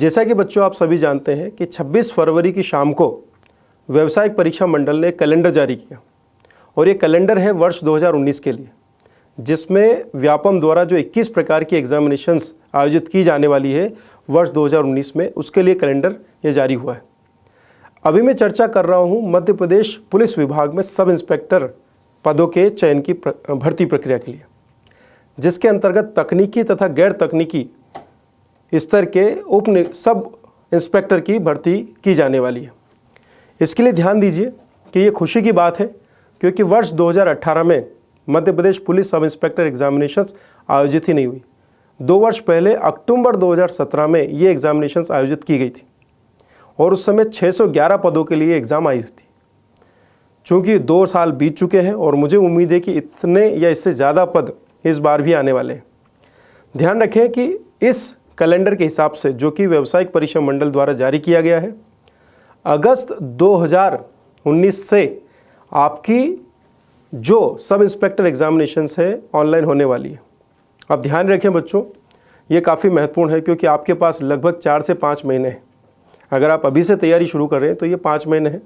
जैसा कि बच्चों आप सभी जानते हैं कि 26 फरवरी की शाम को व्यावसायिक परीक्षा मंडल ने कैलेंडर जारी किया और ये कैलेंडर है वर्ष 2019 के लिए, जिसमें व्यापम द्वारा जो 21 प्रकार की एग्जामिनेशंस आयोजित की जाने वाली है वर्ष 2019 में, उसके लिए कैलेंडर ये जारी हुआ है। अभी मैं चर्चा कर रहा हूँ मध्य प्रदेश पुलिस विभाग में सब इंस्पेक्टर पदों के चयन की भर्ती प्रक्रिया के लिए, जिसके अंतर्गत तकनीकी तथा गैर तकनीकी स्तर के सब इंस्पेक्टर की भर्ती की जाने वाली है। इसके लिए ध्यान दीजिए कि ये खुशी की बात है, क्योंकि वर्ष 2018 में Madhya Pradesh police sub inspector examinations आयोजित ही नहीं हुई। 2 वर्ष पहले अक्टूबर 2017 में ये एग्जामिनेशंस आयोजित की गई थी और उस समय 611 पदों के लिए एग्ज़ाम आई थी। चूँकि 2 साल बीत चुके हैं और मुझे उम्मीद है कि इतने या इससे ज़्यादा पद इस बार भी आने वाले हैं। ध्यान रखें कि इस कैलेंडर के हिसाब से, जो कि व्यावसायिक परीक्षा मंडल द्वारा जारी किया गया है, अगस्त 2019 से आपकी जो सब इंस्पेक्टर एग्जामिनेशंस है ऑनलाइन होने वाली है। अब ध्यान रखें बच्चों, ये काफ़ी महत्वपूर्ण है, क्योंकि आपके पास लगभग 4 से 5 महीने हैं। अगर आप अभी से तैयारी शुरू कर रहे हैं तो ये 5 महीने हैं।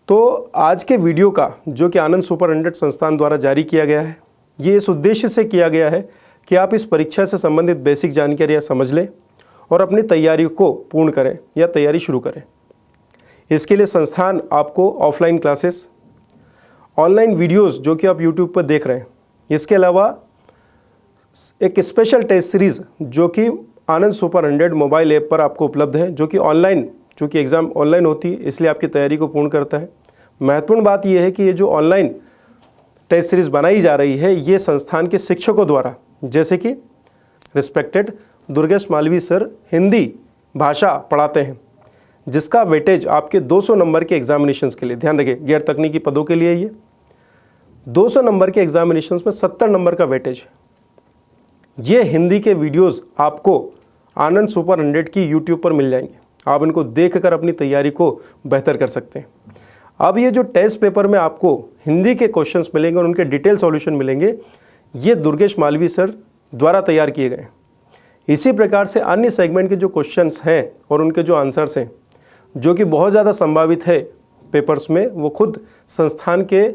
तो आज के वीडियो का, जो कि आनंद सुपर 100 संस्थान द्वारा जारी किया गया है, ये इस उद्देश्य से किया गया है कि आप इस परीक्षा से संबंधित बेसिक जानकारियाँ समझ लें और अपनी तैयारी को पूर्ण करें या तैयारी शुरू करें। इसके लिए संस्थान आपको ऑफलाइन क्लासेस, ऑनलाइन वीडियोस जो कि आप यूट्यूब पर देख रहे हैं, इसके अलावा एक स्पेशल टेस्ट सीरीज़ जो कि आनंद सुपर 100 मोबाइल ऐप पर आपको उपलब्ध है, जो कि ऑनलाइन, चूँकि एग्ज़ाम ऑनलाइन होती है इसलिए आपकी तैयारी को पूर्ण करता है। महत्वपूर्ण बात यह है कि ये जो ऑनलाइन टेस्ट सीरीज़ बनाई जा रही है, ये संस्थान के शिक्षकों द्वारा, जैसे कि रिस्पेक्टेड दुर्गेश मालवी सर हिंदी भाषा पढ़ाते हैं, जिसका वेटेज आपके 200 नंबर के एग्जामिनेशंस के लिए, ध्यान रखें गैर तकनीकी पदों के लिए ये 200 नंबर के एग्जामिनेशंस में 70 नंबर का वेटेज है। ये हिंदी के वीडियोस आपको आनंद सुपर 100 की यूट्यूब पर मिल जाएंगे। आप इनको देखकर अपनी तैयारी को बेहतर कर सकते हैं। अब ये जो टेस्ट पेपर में आपको हिंदी के क्वेश्चंस मिलेंगे और उनके डिटेल सॉल्यूशन मिलेंगे, ये दुर्गेश मालवी सर द्वारा तैयार किए गए हैं। इसी प्रकार से अन्य सेगमेंट के जो क्वेश्चंस हैं और उनके जो आंसर्स हैं, जो कि बहुत ज़्यादा संभावित है पेपर्स में, वो खुद संस्थान के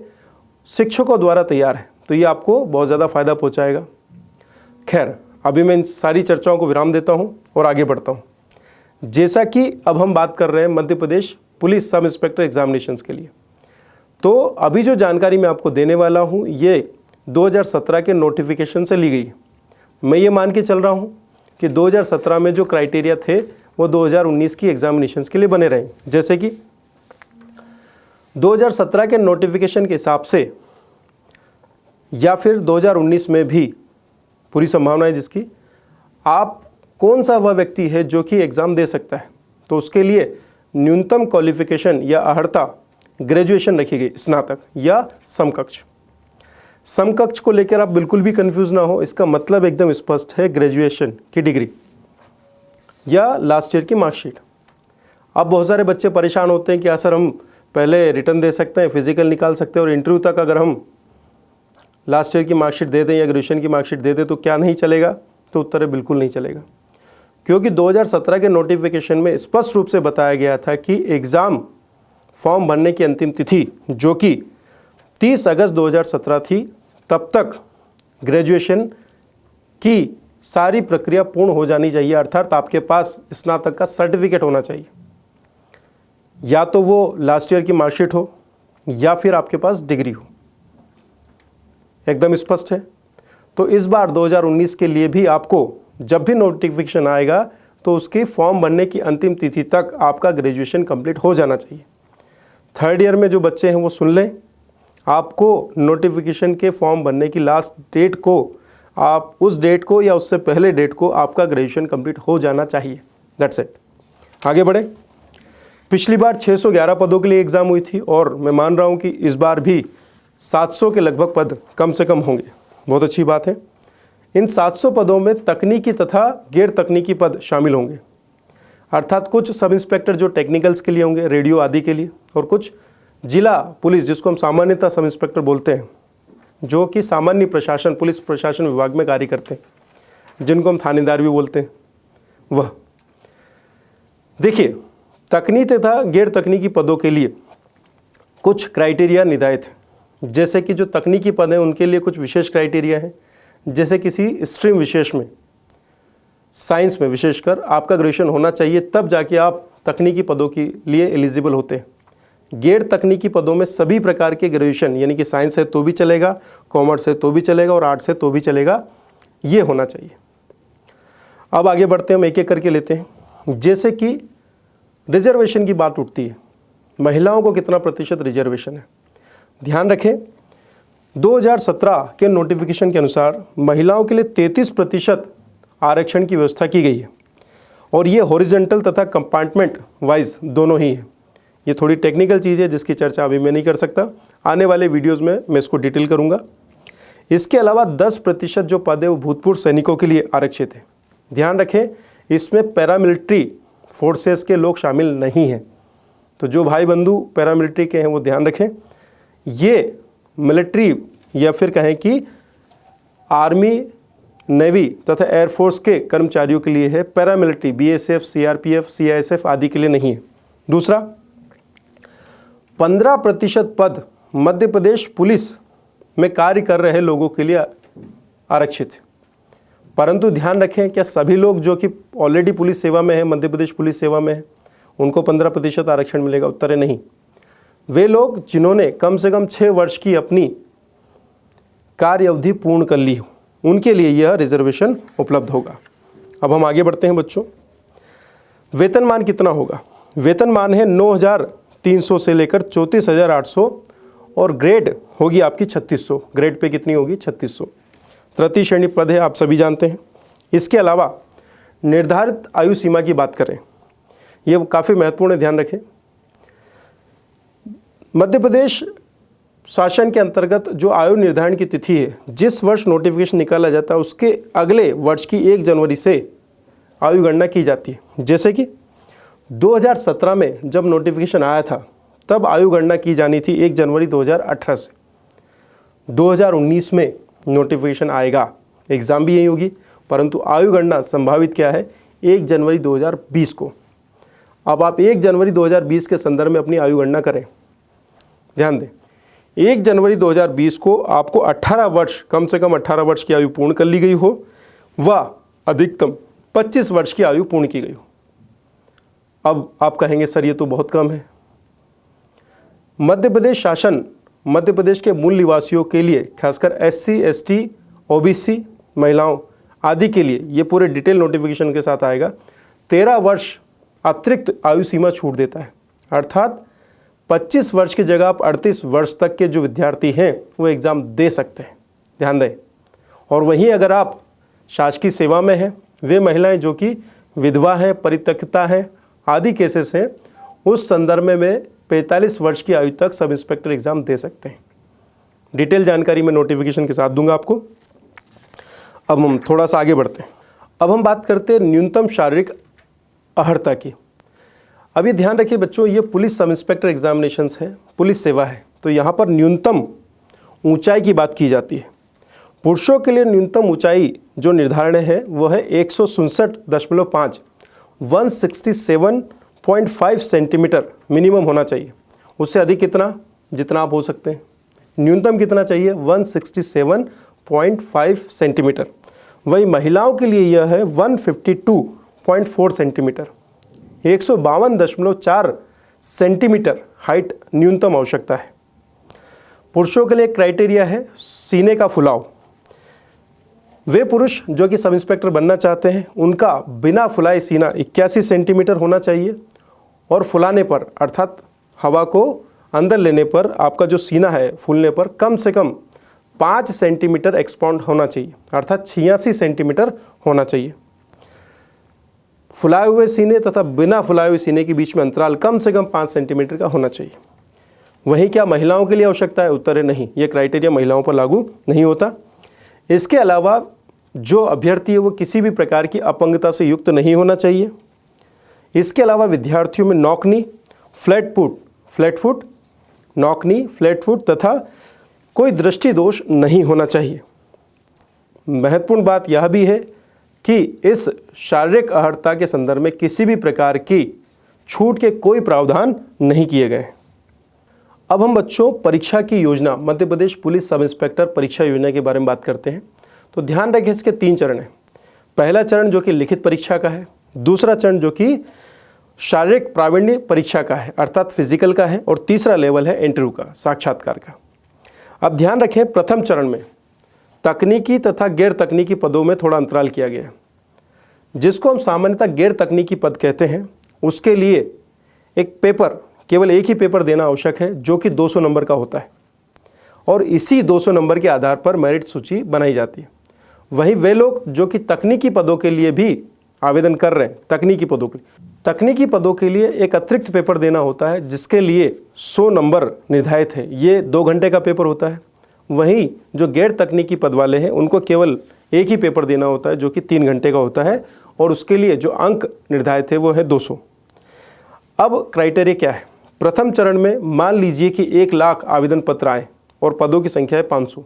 शिक्षकों द्वारा तैयार है। तो ये आपको बहुत ज़्यादा फ़ायदा पहुंचाएगा। खैर, अभी मैं इन सारी चर्चाओं को विराम देता हूं और आगे बढ़ता हूं। जैसा कि अब हम बात कर रहे हैं Madhya Pradesh police sub inspector examinations के लिए, तो अभी जो जानकारी मैं आपको देने वाला हूं ये 2017 के नोटिफिकेशन से ली गई है। मैं ये मान के चल रहा हूं कि 2017 में जो क्राइटेरिया थे वो 2019 की एग्जामिनेशंस के लिए बने रहे। जैसे कि 2017 के नोटिफिकेशन के हिसाब से या फिर 2019 में भी पूरी संभावना है जिसकी, आप कौन सा वह व्यक्ति है जो कि एग्ज़ाम दे सकता है, तो उसके लिए न्यूनतम क्वालिफिकेशन या अर्हता ग्रेजुएशन रखी गई, स्नातक या समकक्ष। समकक्ष को लेकर आप बिल्कुल भी कंफ्यूज ना हो, इसका मतलब एकदम स्पष्ट है, ग्रेजुएशन की डिग्री या लास्ट ईयर की मार्कशीट। अब बहुत सारे बच्चे परेशान होते हैं कि सर हम पहले रिटर्न दे सकते हैं, फिजिकल निकाल सकते हैं और इंटरव्यू तक अगर हम लास्ट ईयर की मार्कशीट दे दें या ग्रेजुएशन की मार्कशीट दे दें तो क्या नहीं चलेगा? तो उत्तर है बिल्कुल नहीं चलेगा, क्योंकि 2017 के नोटिफिकेशन में स्पष्ट रूप से बताया गया था कि एग्ज़ाम फॉर्म भरने की अंतिम तिथि, जो कि 30 अगस्त 2017 थी, तब तक ग्रेजुएशन की सारी प्रक्रिया पूर्ण हो जानी चाहिए। अर्थात आपके पास स्नातक का सर्टिफिकेट होना चाहिए, या तो वो लास्ट ईयर की मार्कशीट हो या फिर आपके पास डिग्री हो। एकदम स्पष्ट है। तो इस बार 2019 के लिए भी आपको जब भी नोटिफिकेशन आएगा तो उसकी फॉर्म भरने की अंतिम तिथि तक आपका ग्रेजुएशन कंप्लीट हो जाना चाहिए। 3rd ईयर में जो बच्चे हैं वो सुन लें, आपको नोटिफिकेशन के फॉर्म भरने की लास्ट डेट को, आप उस डेट को या उससे पहले डेट को आपका ग्रेजुएशन कंप्लीट हो जाना चाहिए। That's it. आगे बढ़े। पिछली बार 611 पदों के लिए एग्ज़ाम हुई थी और मैं मान रहा हूँ कि इस बार भी 700 के लगभग पद कम से कम होंगे। बहुत अच्छी बात है। इन 700 पदों में तकनीकी तथा गैर तकनीकी पद शामिल होंगे, अर्थात कुछ सब इंस्पेक्टर जो टेक्निकल्स के लिए होंगे, रेडियो आदि के लिए, और कुछ जिला पुलिस जिसको हम सामान्यतः सब इंस्पेक्टर बोलते हैं, जो कि सामान्य प्रशासन पुलिस प्रशासन विभाग में कार्य करते हैं, जिनको हम थानेदार भी बोलते हैं, वह देखिए, तकनीकी तथा गैर तकनीकी पदों के लिए कुछ क्राइटेरिया निर्धारित हैं। जैसे कि जो तकनीकी पद हैं उनके लिए कुछ विशेष क्राइटेरिया हैं। जैसे किसी स्ट्रीम विशेष में, साइंस में विशेषकर आपका ग्रेजुएशन होना चाहिए, तब जाके आप तकनीकी पदों के लिए एलिजिबल होते हैं। गैर तकनीकी पदों में सभी प्रकार के ग्रेजुएशन, यानी कि साइंस है तो भी चलेगा, कॉमर्स है तो भी चलेगा और आर्ट्स है तो भी चलेगा, ये होना चाहिए। अब आगे बढ़ते हैं, हम एक एक करके लेते हैं। जैसे कि रिजर्वेशन की बात उठती है, महिलाओं को कितना प्रतिशत रिजर्वेशन है। ध्यान रखें, 2017 के नोटिफिकेशन के अनुसार महिलाओं के लिए 33% आरक्षण की व्यवस्था की गई है और ये हॉरिजॉन्टल तथा कंपार्टमेंट वाइज दोनों ही है। ये थोड़ी टेक्निकल चीज़ है जिसकी चर्चा अभी मैं नहीं कर सकता, आने वाले वीडियोस में मैं इसको डिटेल करूँगा। इसके अलावा 10% जो पद है वो भूतपूर्व सैनिकों के लिए आरक्षित है। ध्यान रखें, इसमें पैरामिलिट्री फोर्सेस के लोग शामिल नहीं हैं। तो जो भाई बंधु पैरामिलिट्री के हैं वो ध्यान रखें, ये मिलिट्री या फिर कहें कि आर्मी, नेवी तथा एयरफोर्स के कर्मचारियों के लिए है। पैरामिलिट्री बीएसएफ, सीआरपीएफ, सीआईएसएफ आदि के लिए नहीं है। दूसरा, 15% पद मध्य प्रदेश पुलिस में कार्य कर रहे लोगों के लिए आरक्षित है। परंतु ध्यान रखें, क्या सभी लोग जो कि ऑलरेडी पुलिस सेवा में है, मध्य प्रदेश पुलिस सेवा में है, उनको 15% आरक्षण मिलेगा? उत्तर है नहीं। वे लोग जिन्होंने कम से कम 6 वर्ष की अपनी कार्य अवधि पूर्ण कर ली हो, उनके लिए यह रिजर्वेशन उपलब्ध होगा। अब हम आगे बढ़ते हैं बच्चों। वेतनमान कितना होगा? वेतनमान है 9,300 से लेकर 34,800 और ग्रेड होगी आपकी 3600। ग्रेड पे कितनी होगी? 3600। तृतीय श्रेणी पद है, आप सभी जानते हैं। इसके अलावा निर्धारित आयु सीमा की बात करें, यह काफ़ी महत्वपूर्ण है, ध्यान रखें। मध्य प्रदेश शासन के अंतर्गत जो आयु निर्धारण की तिथि है, जिस वर्ष नोटिफिकेशन निकाला जाता है उसके अगले वर्ष की 1 जनवरी से आयु गणना की जाती है। जैसे कि 2017 में जब नोटिफिकेशन आया था तब आयु गणना की जानी थी 1 जनवरी 2018 से। 2019 में नोटिफिकेशन आएगा, एग्ज़ाम भी यही होगी, परंतु आयु गणना संभावित क्या है? 1 जनवरी 2020 को। अब आप 1 जनवरी 2020 के संदर्भ में अपनी आयु गणना करें। ध्यान दें, 1 जनवरी 2020 को आपको 18 वर्ष, कम से कम 18 वर्ष की आयु पूर्ण कर ली गई हो व अधिकतम 25 वर्ष की आयु पूर्ण की गई हो। अब आप कहेंगे सर ये तो बहुत कम है। मध्य प्रदेश शासन मध्य प्रदेश के मूल निवासियों के लिए, खासकर SC, ST, OBC महिलाओं आदि के लिए ये पूरे डिटेल नोटिफिकेशन के साथ आएगा, 13 वर्ष अतिरिक्त आयु सीमा छूट देता है। अर्थात 25 वर्ष की जगह आप 38 वर्ष तक के जो विद्यार्थी हैं वो एग्ज़ाम दे सकते हैं। ध्यान दें। और वहीं अगर आप शासकीय सेवा में हैं, वे महिलाएं जो कि विधवा हैं, परित्यक्ता हैं आदि केसेस हैं, उस संदर्भ में 45 वर्ष की आयु तक सब इंस्पेक्टर एग्ज़ाम दे सकते हैं। डिटेल जानकारी मैं नोटिफिकेशन के साथ दूंगा आपको। अब हम थोड़ा सा आगे बढ़ते हैं। अब हम बात करते हैं न्यूनतम शारीरिक अर्हता की। अभी ध्यान रखिए बच्चों, ये पुलिस सब इंस्पेक्टर एग्जामिनेशंस है, पुलिस सेवा है, तो यहाँ पर न्यूनतम ऊंचाई की बात की जाती है। पुरुषों के लिए न्यूनतम ऊंचाई जो निर्धारण है वो है 167.5 167.5 सेंटीमीटर मिनिमम होना चाहिए। उससे अधिक कितना? जितना आप हो सकते हैं। न्यूनतम कितना चाहिए? 167.5 सेंटीमीटर। वही महिलाओं के लिए यह है 152.4 सेंटीमीटर। 152.4 सेंटीमीटर हाइट न्यूनतम आवश्यकता है। पुरुषों के लिए क्राइटेरिया है सीने का फुलाव। वे पुरुष जो कि सब इंस्पेक्टर बनना चाहते हैं उनका बिना फुलाए सीना 81 सेंटीमीटर होना चाहिए और फुलाने पर अर्थात हवा को अंदर लेने पर आपका जो सीना है फूलने पर कम से कम 5 सेंटीमीटर एक्सपाउंड होना चाहिए, अर्थात 86 सेंटीमीटर होना चाहिए। फुलाए हुए सीने तथा बिना फुलाए हुए सीने के बीच में अंतराल कम से कम 5 सेंटीमीटर का होना चाहिए। वहीं क्या महिलाओं के लिए आवश्यकता है? उत्तर है नहीं, ये क्राइटेरिया महिलाओं पर लागू नहीं होता। इसके अलावा जो अभ्यर्थी है वो किसी भी प्रकार की अपंगता से युक्त नहीं होना चाहिए। इसके अलावा विद्यार्थियों में नौकनी, फ्लैट फुट, नौकनी, फ्लैट फुट तथा कोई दृष्टि दोष नहीं होना चाहिए। महत्वपूर्ण बात यह भी है कि इस शारीरिक अर्हता के संदर्भ में किसी भी प्रकार की छूट के कोई प्रावधान नहीं किए गए। अब हम बच्चों परीक्षा की योजना, Madhya Pradesh police sub inspector परीक्षा योजना के बारे में बात करते हैं। तो ध्यान रखें, इसके 3 चरण हैं। पहला चरण जो कि लिखित परीक्षा का है, दूसरा चरण जो कि शारीरिक प्रावीण्य परीक्षा का है अर्थात फिजिकल का है, और तीसरा लेवल है इंटरव्यू का, साक्षात्कार का। अब ध्यान रखें, प्रथम चरण में तकनीकी तथा गैर तकनीकी पदों में थोड़ा अंतराल किया गया है। जिसको हम सामान्यतः गैर तकनीकी पद कहते हैं, उसके लिए एक पेपर, केवल एक ही पेपर देना आवश्यक है जो कि 200 नंबर का होता है, और इसी 200 नंबर के आधार पर मेरिट सूची बनाई जाती है। वहीं वे लोग जो कि तकनीकी पदों के लिए भी आवेदन कर रहे हैं, तकनीकी पदों के लिए एक अतिरिक्त पेपर देना होता है जिसके लिए 100 नंबर निर्धारित है। ये 2 घंटे का पेपर होता है। वहीं जो गैर तकनीकी पद वाले हैं उनको केवल एक ही पेपर देना होता है जो कि 3 घंटे का होता है, और उसके लिए जो अंक निर्धारित है वो है 200। अब क्राइटेरिया क्या है? प्रथम चरण में मान लीजिए कि 1 लाख आवेदन पत्र आए और पदों की संख्या है 500,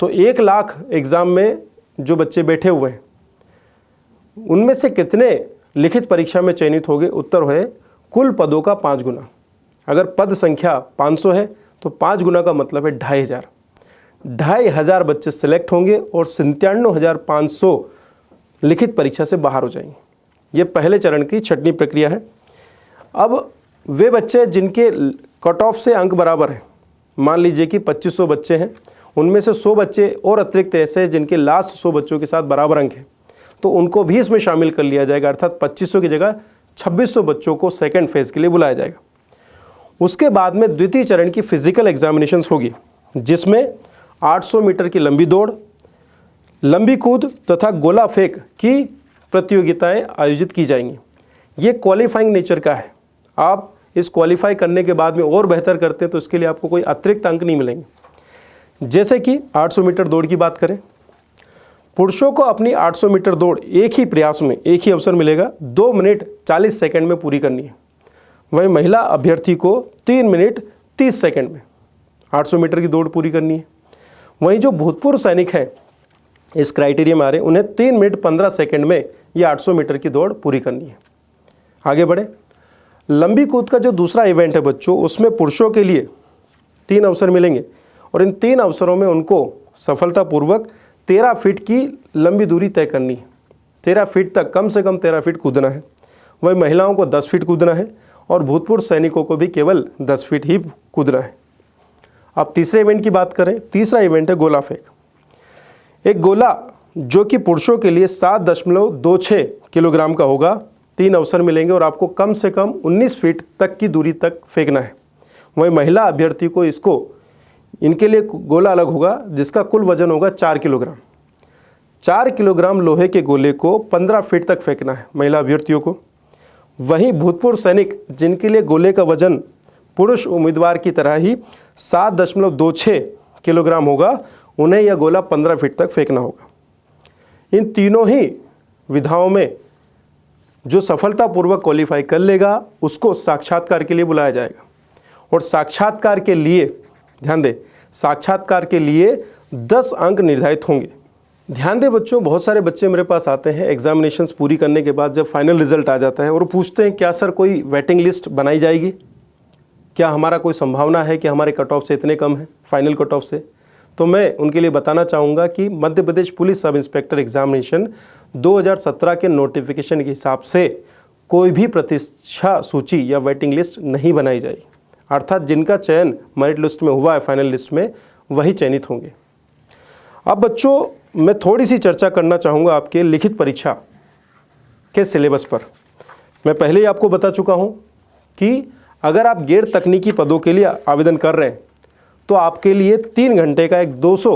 तो 1 लाख एग्ज़ाम में जो बच्चे बैठे हुए हैं उनमें से कितने लिखित परीक्षा में चयनित होंगे? उत्तर है कुल पदों का 5 गुना। अगर पद संख्या 500 है तो 5 गुना का मतलब है 2500 बच्चे सिलेक्ट होंगे और 97,500 लिखित परीक्षा से बाहर हो जाएंगे। ये पहले चरण की छटनी प्रक्रिया है। अब वे बच्चे जिनके कट ऑफ से अंक बराबर है, मान लीजिए कि 2500 बच्चे हैं, उनमें से 100 बच्चे और अतिरिक्त ऐसे हैं जिनके लास्ट 100 बच्चों के साथ बराबर अंक हैं, तो उनको भी इसमें शामिल कर लिया जाएगा। अर्थात 2500 की जगह 2600 बच्चों को सेकेंड फेज़ के लिए बुलाया जाएगा। उसके बाद में द्वितीय चरण की फिजिकल एग्जामिनेशंस होगी, जिसमें 800 मीटर की लंबी दौड़, लंबी कूद तथा गोला फेंक की प्रतियोगिताएं आयोजित की जाएंगी। ये क्वालिफाइंग नेचर का है। आप इस क्वालिफाई करने के बाद में और बेहतर करते हैं तो इसके लिए आपको कोई अतिरिक्त अंक नहीं मिलेंगे। जैसे कि 800 मीटर दौड़ की बात करें, पुरुषों को अपनी 800 मीटर दौड़ एक ही प्रयास में, एक ही अवसर मिलेगा, 2 मिनट 40 सेकंड में पूरी करनी है। वहीं महिला अभ्यर्थी को 3 मिनट 30 सेकंड में 800 मीटर की दौड़ पूरी करनी है। वहीं जो भूतपूर्व सैनिक हैं इस क्राइटेरिया में आ रहे हैं, उन्हें 3 मिनट 15 सेकंड में ये 800 मीटर की दौड़ पूरी करनी है। आगे बढ़े, लंबी कूद का जो दूसरा इवेंट है बच्चों, उसमें पुरुषों के लिए 3 अवसर मिलेंगे और इन 3 अवसरों में उनको सफलतापूर्वक 13 फीट की लंबी दूरी तय करनी है। 13 फीट तक, कम से कम 13 फीट कूदना है। वहीं महिलाओं को 10 फीट कूदना है और भूतपूर्व सैनिकों को भी केवल 10 फीट ही कूदना है। अब तीसरे इवेंट की बात करें, तीसरा इवेंट है गोला फेंक। एक गोला जो कि पुरुषों के लिए 7.26 किलोग्राम का होगा। 3 अवसर मिलेंगे और आपको कम से कम 19 फीट तक की दूरी तक फेंकना है। वहीं महिला अभ्यर्थी को इनके लिए गोला अलग होगा जिसका कुल वजन होगा 4 किलोग्राम। 4 किलोग्राम लोहे के गोले को 15 फीट तक फेंकना है महिला अभ्यर्थियों को। वहीं भूतपूर्व सैनिक जिनके लिए गोले का वजन पुरुष उम्मीदवार की तरह ही 7.26 किलोग्राम होगा, उन्हें यह गोला 15 फीट तक फेंकना होगा। इन तीनों ही विधाओं में जो सफलतापूर्वक क्वालिफाई कर लेगा उसको साक्षात्कार के लिए बुलाया जाएगा। और साक्षात्कार के लिए, ध्यान दें, साक्षात्कार के लिए 10 अंक निर्धारित होंगे। ध्यान दें बच्चों, बहुत सारे बच्चे मेरे पास आते हैं एग्जामिनेशंस पूरी करने के बाद, जब फाइनल रिजल्ट आ जाता है और पूछते हैं क्या सर कोई वेटिंग लिस्ट बनाई जाएगी, क्या हमारा कोई संभावना है कि हमारे कट ऑफ से इतने कम है फाइनल कट ऑफ से। तो मैं उनके लिए बताना चाहूँगा कि Madhya Pradesh police sub inspector examination 2017 के नोटिफिकेशन के हिसाब से कोई भी प्रतीक्षा सूची या वेटिंग लिस्ट नहीं बनाई जाएगी। अर्थात जिनका चयन मेरिट लिस्ट में हुआ है, फाइनल लिस्ट में, वही चयनित होंगे। अब बच्चों मैं थोड़ी सी चर्चा करना चाहूँगा आपके लिखित परीक्षा के सिलेबस पर। मैं पहले ही आपको बता चुका हूँ कि अगर आप गैर तकनीकी पदों के लिए आवेदन कर रहे हैं तो आपके लिए 3 घंटे का एक 200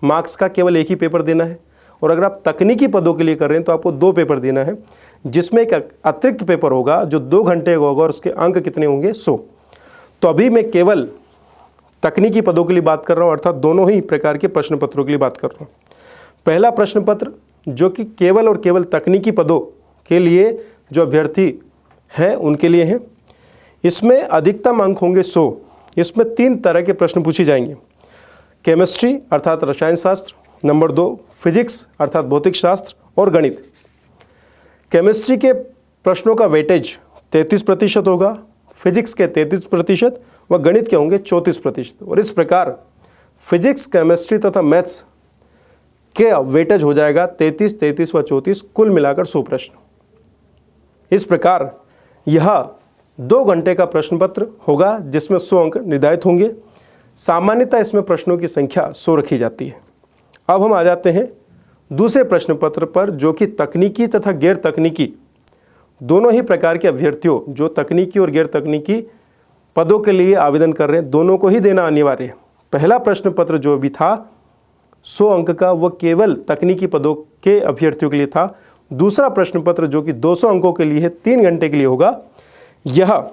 मार्क्स का केवल एक ही पेपर देना है, और अगर आप तकनीकी पदों के लिए कर रहे हैं तो आपको 2 पेपर देना है, जिसमें एक अतिरिक्त पेपर होगा जो 2 घंटे का होगा और उसके अंक कितने होंगे, 100। तो अभी मैं केवल तकनीकी पदों के लिए बात कर रहा हूँ, अर्थात दोनों ही प्रकार के प्रश्न पत्रों के लिए बात कर रहा हूँ। पहला प्रश्न पत्र जो कि केवल और केवल तकनीकी पदों के लिए जो अभ्यर्थी हैं उनके लिए है। इसमें अधिकतम अंक होंगे 100। इसमें 3 तरह के प्रश्न पूछे जाएंगे। केमिस्ट्री अर्थात रसायन शास्त्र, नंबर 2 फिजिक्स अर्थात भौतिक शास्त्र, और गणित। केमिस्ट्री के प्रश्नों का वेटेज 33% होगा, फिजिक्स के 33% व गणित के होंगे 34%। और इस प्रकार फिजिक्स, केमिस्ट्री तथा मैथ्स के वेटेज हो जाएगा 33, 33 व 34, कुल मिलाकर 100 प्रश्न। इस प्रकार यह 2 घंटे का प्रश्न पत्र होगा जिसमें 100 अंक निर्धारित होंगे। सामान्यतः इसमें प्रश्नों की संख्या 100 रखी जाती है। अब हम आ जाते हैं दूसरे प्रश्न पत्र पर, जो कि तकनीकी तथा गैर तकनीकी दोनों ही प्रकार के अभ्यर्थियों, जो तकनीकी और गैर तकनीकी पदों के लिए आवेदन कर रहे हैं, दोनों को ही देना अनिवार्य है। पहला प्रश्न पत्र जो भी था 100 अंक का, वह केवल तकनीकी पदों के अभ्यर्थियों के लिए था। दूसरा प्रश्न पत्र जो कि 200 अंकों के लिए है, 3 घंटे के लिए होगा, यह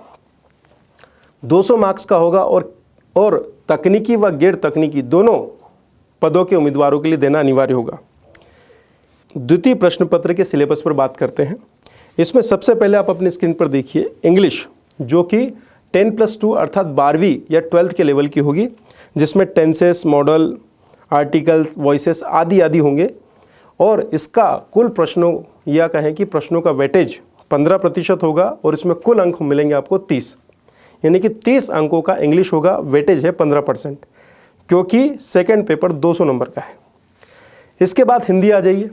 200 मार्क्स का होगा और तकनीकी व गैर तकनीकी दोनों पदों के उम्मीदवारों के लिए देना अनिवार्य होगा। द्वितीय प्रश्न पत्र के सिलेबस पर बात करते हैं। इसमें सबसे पहले आप अपनी स्क्रीन पर देखिए इंग्लिश, जो कि 10+2 अर्थात 12वीं या 12th के लेवल की होगी, जिसमें टेंसेस, मॉडल, आर्टिकल्स, वॉइसेस आदि होंगे। और इसका कुल प्रश्नों या कहें कि प्रश्नों का वेटेज 15% होगा और इसमें कुल अंक मिलेंगे आपको 30, यानी कि 30 अंकों का इंग्लिश होगा। वेटेज है 15%, क्योंकि सेकंड पेपर 200 नंबर का है। इसके बाद हिंदी आ जाइए।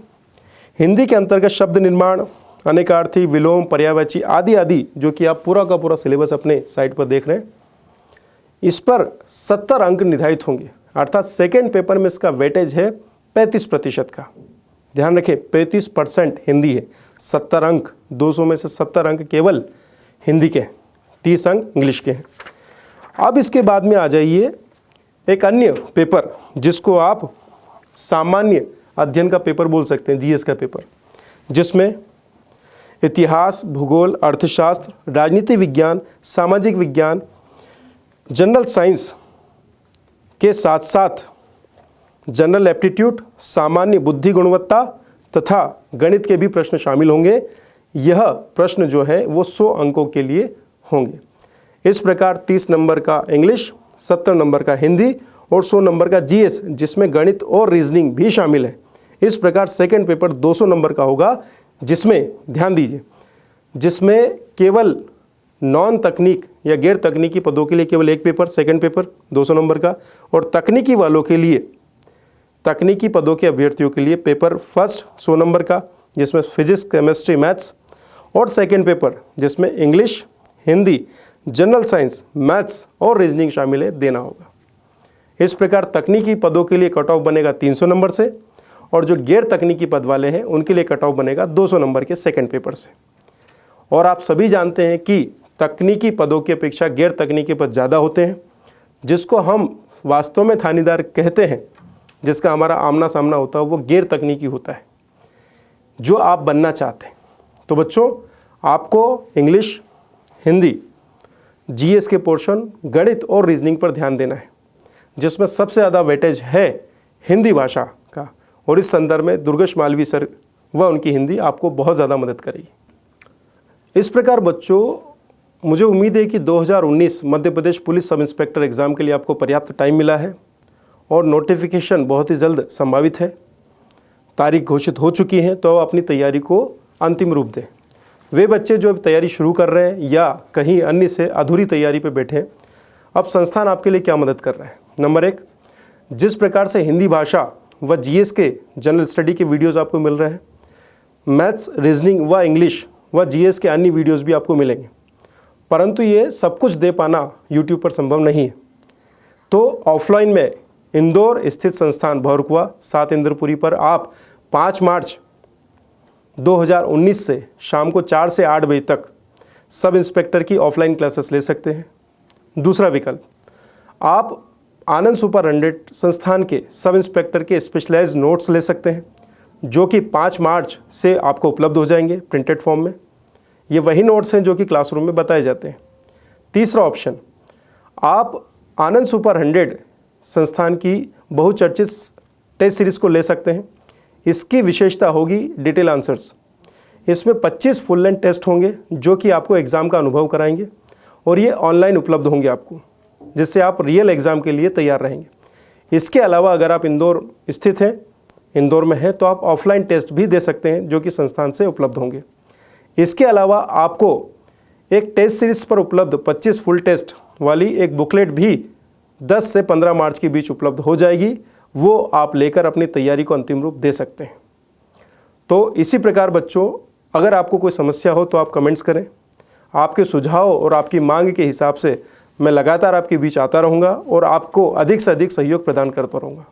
हिंदी के अंतर्गत शब्द निर्माण, अनेकार्थी, विलोम, पर्यायवाची आदि जो कि आप पूरा का पूरा सिलेबस अपने साइट पर देख रहे हैं, इस पर 70 अंक निर्धारित होंगे, अर्थात सेकेंड पेपर में इसका वेटेज है 35% का। ध्यान रखें 35% हिंदी है, 70 अंक, 200 में से 70 अंक केवल हिंदी के हैं, 30 अंक इंग्लिश के हैं। अब इसके बाद में आ जाइए एक अन्य पेपर, जिसको आप सामान्य अध्ययन का पेपर बोल सकते हैं, जीएस का पेपर, जिसमें इतिहास, भूगोल, अर्थशास्त्र, राजनीति विज्ञान, सामाजिक विज्ञान, जनरल साइंस के साथ साथ जनरल एप्टीट्यूड, सामान्य बुद्धि गुणवत्ता तथा गणित के भी प्रश्न शामिल होंगे। यह प्रश्न जो है वो 100 अंकों के लिए होंगे। इस प्रकार 30 नंबर का इंग्लिश, 70 नंबर का हिंदी और 100 नंबर का जीएस, जिसमें गणित और रीजनिंग भी शामिल है। इस प्रकार सेकंड पेपर 200 नंबर का होगा, जिसमें ध्यान दीजिए, जिसमें केवल नॉन तकनीक या गैर तकनीकी पदों के लिए केवल एक पेपर, सेकंड पेपर 200 नंबर का, और तकनीकी वालों के लिए, तकनीकी पदों के अभ्यर्थियों के लिए पेपर फर्स्ट 100 नंबर का, जिसमें फिजिक्स, केमिस्ट्री, मैथ्स, और सेकंड पेपर जिसमें English, Hindi, general science, maths और रीजनिंग शामिल है, देना होगा। इस प्रकार तकनीकी पदों के लिए कट ऑफ बनेगा 300 नंबर से, और जो गैर तकनीकी पद वाले हैं उनके लिए कट ऑफ बनेगा 200 नंबर के सेकंड पेपर से। और आप सभी जानते हैं कि तकनीकी पदों की अपेक्षा गैर तकनीकी पद ज़्यादा होते हैं, जिसको हम वास्तव में थानेदार कहते हैं, जिसका हमारा आमना सामना होता है, वो गैर तकनीकी होता है, जो आप बनना चाहते हैं। तो बच्चों, आपको इंग्लिश, हिंदी, जीएस के पोर्शन, गणित और रीजनिंग पर ध्यान देना है, जिसमें सबसे ज़्यादा वेटेज है हिंदी भाषा का। और इस संदर्भ में दुर्गेश मालवीय सर व उनकी हिंदी आपको बहुत ज़्यादा मदद करेगी। इस प्रकार बच्चों, मुझे उम्मीद है कि 2019 Madhya Pradesh police sub inspector exam के लिए आपको पर्याप्त टाइम मिला है और नोटिफिकेशन बहुत ही जल्द संभावित है। तारीख घोषित हो चुकी है, तो अपनी तैयारी को अंतिम रूप दें। वे बच्चे जो तैयारी शुरू कर रहे हैं या कहीं अन्य से अधूरी तैयारी पर बैठे हैं, अब संस्थान आपके लिए क्या मदद कर रहा है। नंबर 1, जिस प्रकार से हिंदी भाषा व जीएस के जनरल स्टडी के वीडियोस आपको मिल रहे हैं, मैथ्स, रीजनिंग व इंग्लिश व जीएस के अन्य वीडियोस भी आपको मिलेंगे, परंतु ये सब कुछ दे पाना यूट्यूब पर संभव नहीं है। तो ऑफलाइन में इंदौर स्थित संस्थान भौरकुआ 7 इंद्रपुरी पर आप 5 मार्च 2019 से शाम को 4 से 8 बजे तक सब इंस्पेक्टर की ऑफलाइन क्लासेस ले सकते हैं। दूसरा विकल्प, आप आनंद सुपरिटेंडेंट संस्थान के सब इंस्पेक्टर के स्पेशलाइज्ड नोट्स ले सकते हैं, जो कि 5 मार्च से आपको उपलब्ध हो जाएंगे प्रिंटेड फॉर्म में। ये वही नोट्स हैं जो कि क्लासरूम में बताए जाते हैं। तीसरा ऑप्शन, आप आनंद सुपरिटेंडेंट संस्थान की बहुचर्चित टेस्ट सीरीज़ को ले सकते हैं। इसकी विशेषता होगी डिटेल आंसर्स। इसमें 25 फुल लेंथ टेस्ट होंगे, जो कि आपको एग्ज़ाम का अनुभव कराएंगे, और ये ऑनलाइन उपलब्ध होंगे आपको, जिससे आप रियल एग्ज़ाम के लिए तैयार रहेंगे। इसके अलावा अगर आप इंदौर स्थित हैं, इंदौर में हैं, तो आप ऑफलाइन टेस्ट भी दे सकते हैं, जो कि संस्थान से उपलब्ध होंगे। इसके अलावा आपको एक टेस्ट सीरीज पर उपलब्ध 25 फुल टेस्ट वाली एक बुकलेट भी 10 से 15 मार्च के बीच उपलब्ध हो जाएगी। वो आप लेकर अपनी तैयारी को अंतिम रूप दे सकते हैं। तो इसी प्रकार बच्चों, अगर आपको कोई समस्या हो तो आप कमेंट्स करें। आपके सुझाव और आपकी मांग के हिसाब से मैं लगातार आपके बीच आता रहूँगा और आपको अधिक से अधिक सहयोग प्रदान करता रहूँगा।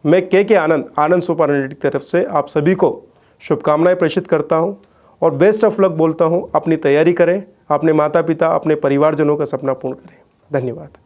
मैं के आनंद सुपरनेट की तरफ से आप सभी को शुभकामनाएं प्रेषित करता हूं और बेस्ट ऑफ लक बोलता हूं। अपनी तैयारी करें, अपने माता पिता, अपने परिवारजनों का सपना पूर्ण करें। धन्यवाद।